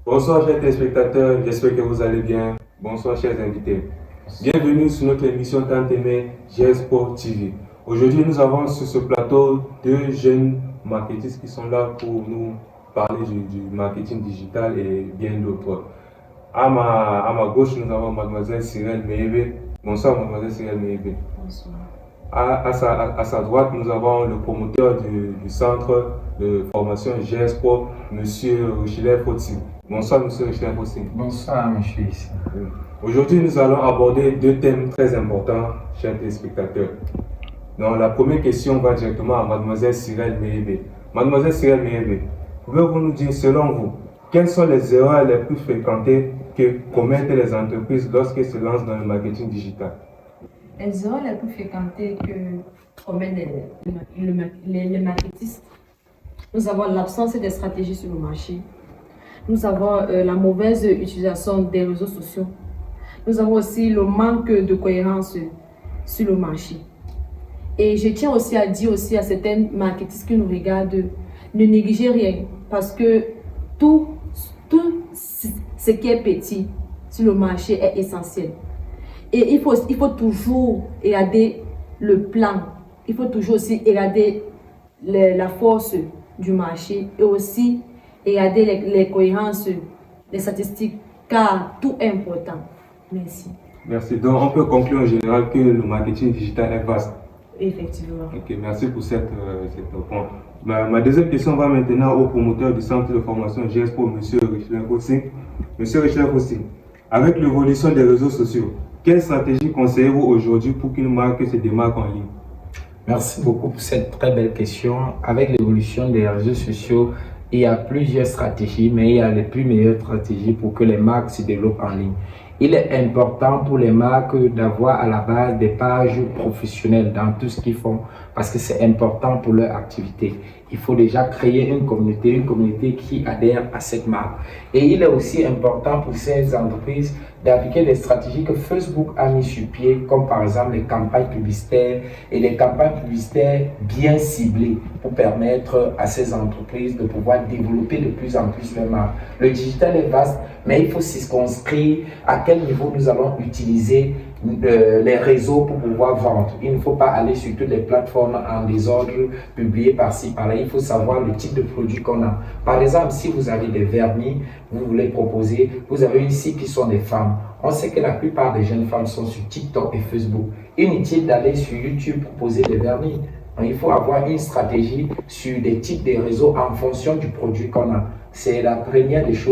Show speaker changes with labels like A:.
A: Bonsoir chers téléspectateurs, j'espère que vous allez bien. Bonsoir chers invités. Bienvenue sur notre émission tant aimée GSport TV. Aujourd'hui nous avons sur ce plateau deux jeunes marketistes qui sont là pour nous parler du marketing digital et bien d'autres. À ma gauche nous avons mademoiselle Cyril Mehebe. Bonsoir mademoiselle Cyril Mehebe.
B: Bonsoir.
A: À sa droite, nous avons le promoteur du centre de formation GSport, monsieur Richelieu Foti. Bonsoir, monsieur Richelieu Foti.
C: Bonsoir, monsieur.
A: Aujourd'hui, nous allons aborder deux thèmes très importants, chers téléspectateurs. Donc, la première question va directement à mademoiselle Cyril Mehebe. Mademoiselle Cyril Mehebe, pouvez-vous nous dire, selon vous, quelles sont les erreurs les plus fréquentées que commettent les entreprises lorsqu'elles se lancent dans le marketing digital?
B: Les erreurs les plus fréquentées que commettent les marketistes, nous avons l'absence des stratégies sur le marché, nous avons la mauvaise utilisation des réseaux sociaux, nous avons aussi le manque de cohérence sur le marché. Et je tiens aussi à dire aussi à certains marketistes qui nous regardent, ne négligez rien, parce que tout ce qui est petit sur le marché est essentiel. Et il faut toujours regarder le plan, il faut toujours aussi regarder la force du marché et aussi regarder les cohérences, les statistiques, car tout est important. Merci.
A: Merci. Donc, on peut conclure en général que le marketing digital est vaste.
B: Effectivement.
A: Ok, merci pour cette réponse. Ma deuxième question va maintenant au promoteur du centre de formation GSport, monsieur Richelieu Foti. Monsieur Richelieu Foti, avec l'évolution des réseaux sociaux, quelle stratégie conseillez-vous aujourd'hui pour qu'une marque se démarque en ligne?
C: Merci beaucoup pour cette très belle question. Avec l'évolution des réseaux sociaux, il y a plusieurs stratégies, mais il y a les plus meilleures stratégies pour que les marques se développent en ligne. Il est important pour les marques d'avoir à la base des pages professionnelles dans tout ce qu'ils font parce que c'est important pour leur activité. Il faut déjà créer une communauté qui adhère à cette marque. Et il est aussi important pour ces entreprises d'appliquer des stratégies que Facebook a mis sur pied, comme par exemple les campagnes publicitaires et les campagnes publicitaires bien ciblées pour permettre à ces entreprises de pouvoir développer de plus en plus leur marque. Le digital est vaste, mais il faut circonscrire à quel niveau nous allons utiliser les réseaux pour pouvoir vendre. Il ne faut pas aller sur toutes les plateformes en désordre, publier par-ci, par-là. Il faut savoir le type de produit qu'on a. Par exemple, si vous avez des vernis, vous voulez proposer, vous avez ici qui sont des femmes. On sait que la plupart des jeunes femmes sont sur TikTok et Facebook. Inutile d'aller sur YouTube proposer des vernis. Donc, il faut avoir une stratégie sur des types de réseaux en fonction du produit qu'on a. C'est la première des choses.